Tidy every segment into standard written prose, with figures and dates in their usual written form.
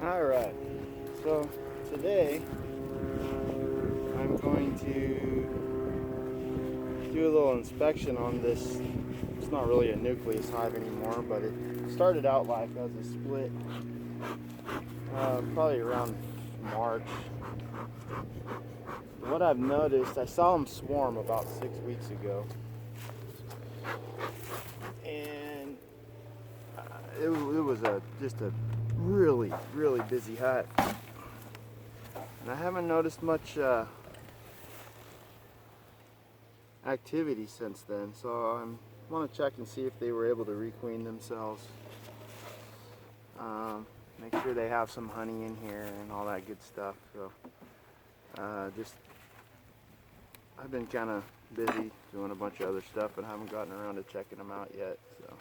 Alright, so today I'm going to do a little inspection on this. It's not really a nucleus hive anymore, but it started out life as a split probably around March. What I've noticed, I saw them swarm about 6 weeks ago, and it was just a really busy hive. And I haven't noticed much activity since then, so I want to check and see if they were able to requeen themselves. Make sure they have some honey in here and all that good stuff. So I've been kind of busy doing a bunch of other stuff and haven't gotten around to checking them out yet. So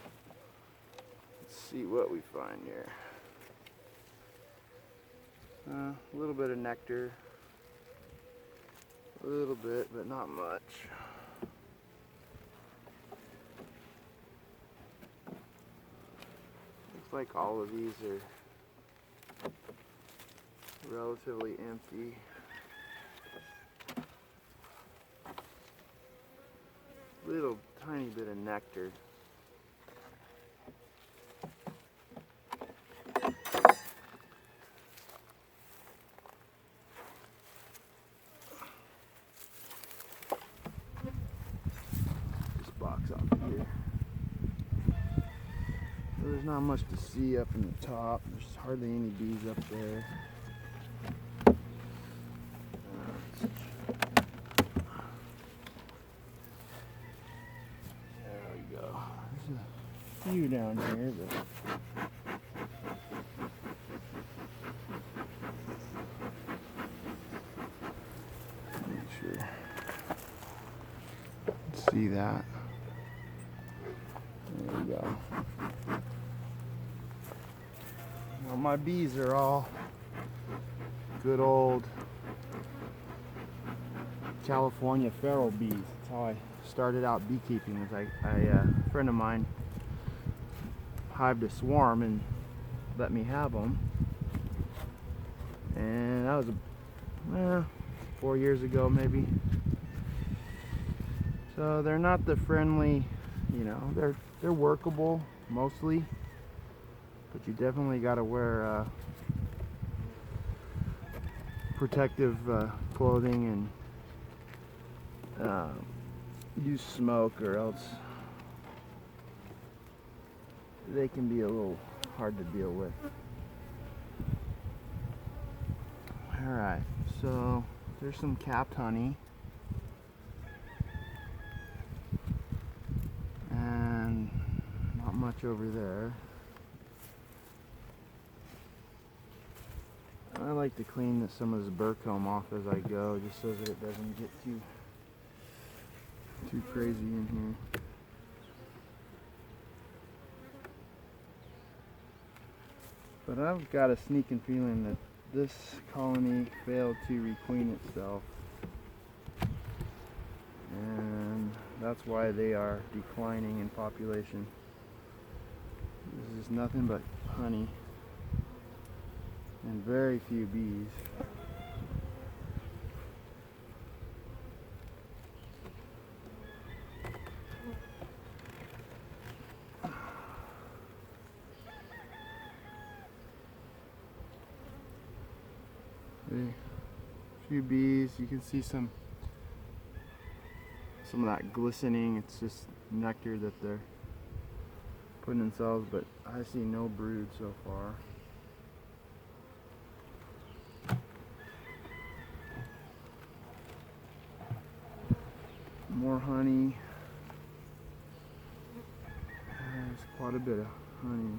let's see what we find here. A little bit of nectar, a little bit, but not much. Looks like all of these are relatively empty. Little tiny bit of nectar. Box up here. So there's not much to see up in the top. There's hardly any bees up there. There we go. There's a few down here, but make sure. See that? There we go. Well, my bees are all good old California feral bees. That's how I started out beekeeping. A friend of mine hived a swarm and let me have them, and that was 4 years ago maybe. So they're not the friendly, they're workable mostly, but you definitely got to wear protective clothing and use smoke, or else they can be a little hard to deal with. Alright, so there's some capped honey. And not much over there. I like to clean some of this burr comb off as I go, just so that it doesn't get too crazy in here. But I've got a sneaking feeling that this colony failed to requeen itself, and that's why they are declining in population. This is nothing but honey and very few bees. Few bees. You can see some of that glistening. It's just nectar that they're putting themselves, but I see no brood so far. More honey. There's quite a bit of honey.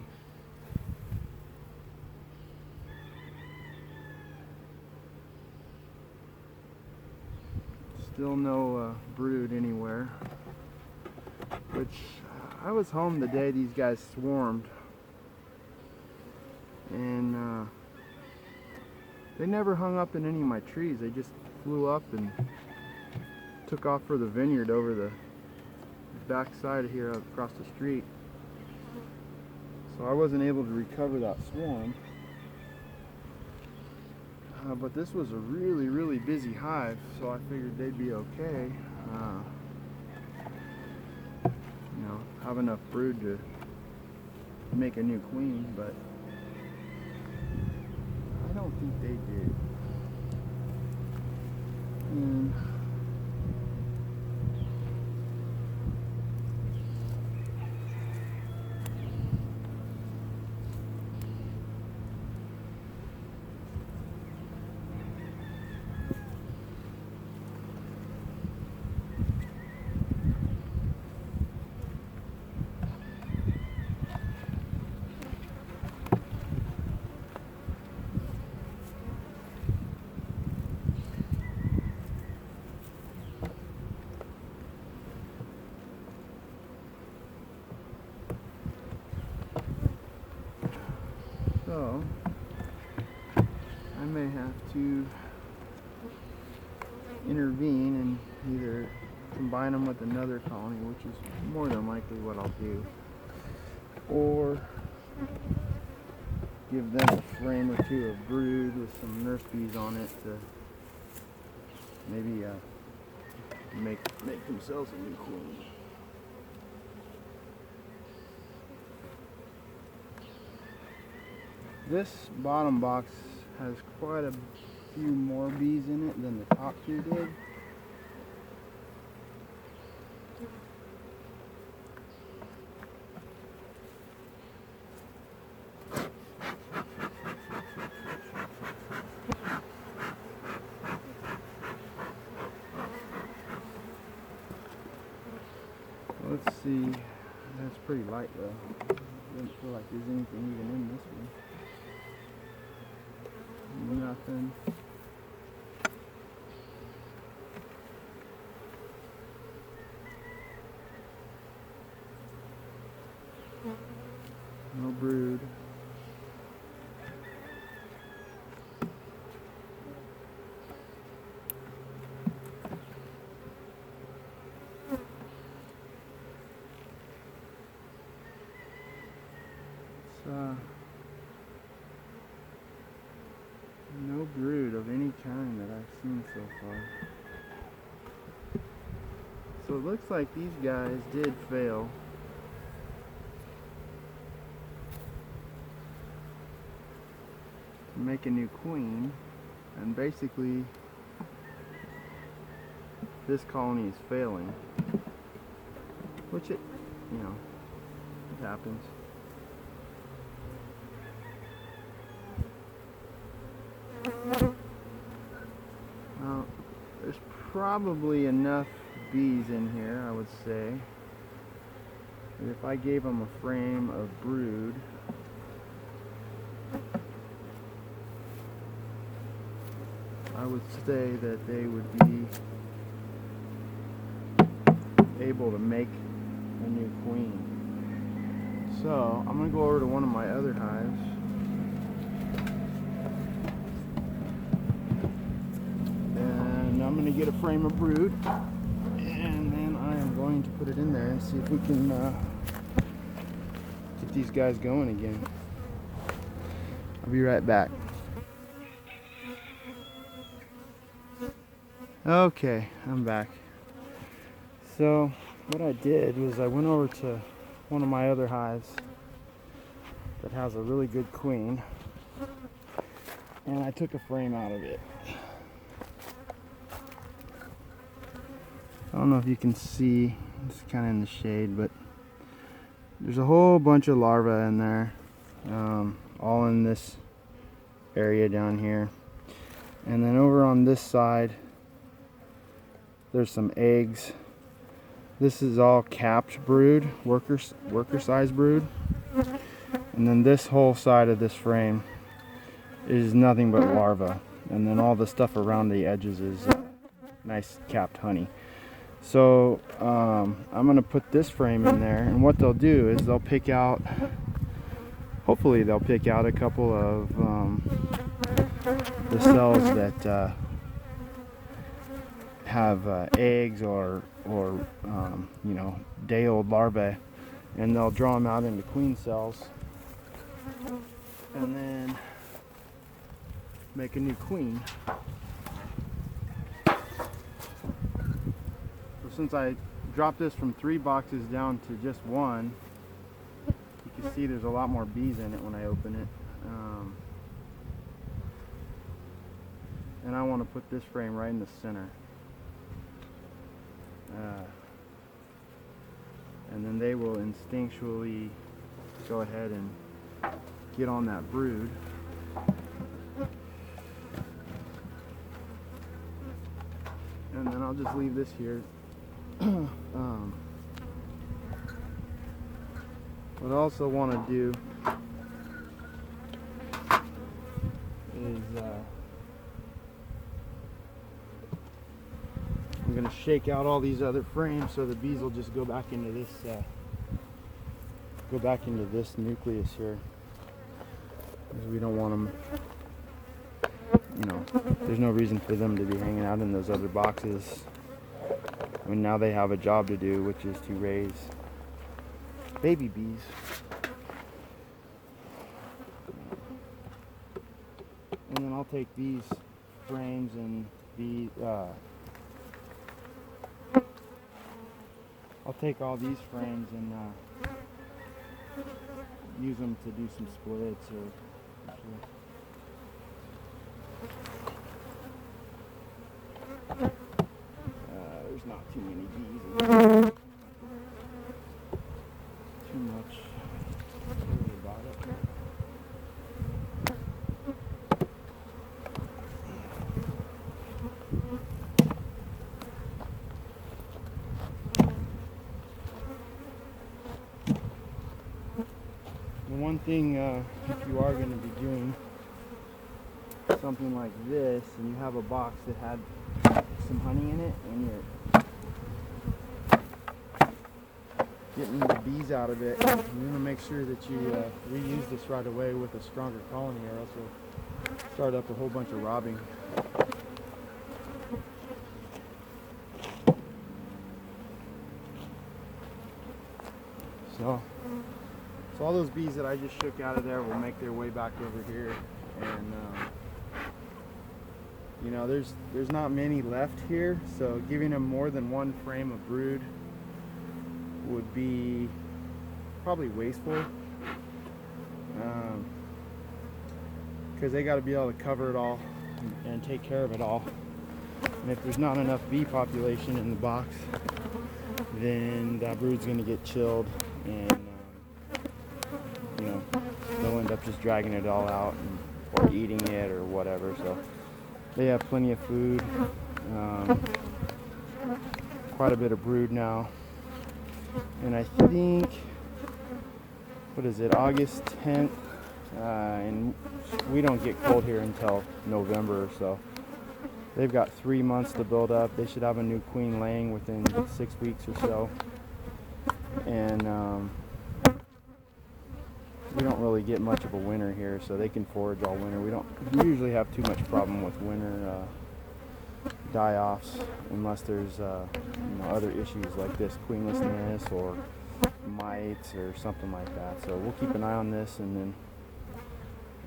Still no brood anywhere, which I was home the day these guys swarmed, and they never hung up in any of my trees. They just flew up and took off for the vineyard over the back side here across the street. So I wasn't able to recover that swarm. but this was a really busy hive, so I figured they'd be okay. You know, have enough brood to make a new queen, but I don't think they did. And so I may have to intervene and either combine them with another colony, which is more than likely what I'll do, or give them a frame or two of brood with some nurse bees on it to maybe make themselves a new queen. This bottom box has quite a few more bees in it than the top two did. Let's see, that's pretty light though. Doesn't feel like there's anything even in this one. Nothing. No brood. No brood of any kind that I've seen so far. So it looks like these guys did fail. To make a new queen, and basically this colony is failing, which it happens. Well, there's probably enough bees in here, I would say. And if I gave them a frame of brood, I would say that they would be able to make a new queen. So I'm going to go over to one of my other hives. I'm going to get a frame of brood, and then I am going to put it in there and see if we can get these guys going again. I'll be right back. Okay, I'm back. So what I did was I went over to one of my other hives that has a really good queen, and I took a frame out of it. I don't know if you can see, it's kind of in the shade, but there's a whole bunch of larvae in there, all in this area down here. And then over on this side, there's some eggs. This is all capped brood, worker size brood. And then this whole side of this frame is nothing but larvae. And then all the stuff around the edges is nice capped honey. So I'm going to put this frame in there, and what they'll do is they'll pick out, hopefully they'll pick out a couple of the cells that have eggs or day-old larvae, and they'll draw them out into queen cells, and then make a new queen. So since I dropped this from 3 boxes down to just 1, you can see there's a lot more bees in it when I open it. And I want to put this frame right in the center. And then they will instinctually go ahead and get on that brood. And then I'll just leave this here. What I also want to do is I'm going to shake out all these other frames so the bees will just go back into this nucleus here, because we don't want them, you know, there's no reason for them to be hanging out in those other boxes. I mean, now they have a job to do, which is to raise baby bees. And then I'll take these frames and I'll take all these frames and use them to do some splits or there's not too many bees in there. Too much. Worry about it. The one thing, if you are going to be doing something like this, and you have a box that had some honey in it, and you're getting the bees out of it, you want to make sure that you reuse this right away with a stronger colony, or else you'll start up a whole bunch of robbing. So all those bees that I just shook out of there will make their way back over here, and you know, there's not many left here, so giving them more than 1 frame of brood would be probably wasteful, because they got to be able to cover it all and take care of it all. And if there's not enough bee population in the box, then that brood's going to get chilled, and you know, they'll end up just dragging it all out or eating it or whatever. So they have plenty of food, quite a bit of brood now. And I think, what is it, August 10th, and we don't get cold here until November or so. They've got 3 months to build up. They should have a new queen laying within 6 weeks or so. And we don't really get much of a winter here, so they can forage all winter. We don't usually have too much problem with winter die-offs, unless there's you know, other issues like this, queenlessness or mites or something like that. So we'll keep an eye on this, and then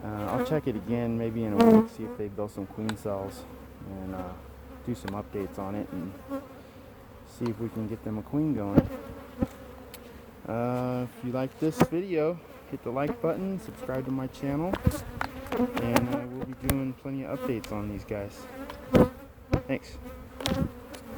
I'll check it again maybe in a week, see if they built some queen cells, and do some updates on it and see if we can get them a queen going. If you like this video, hit the like button, subscribe to my channel, and I will be doing plenty of updates on these guys. Thanks.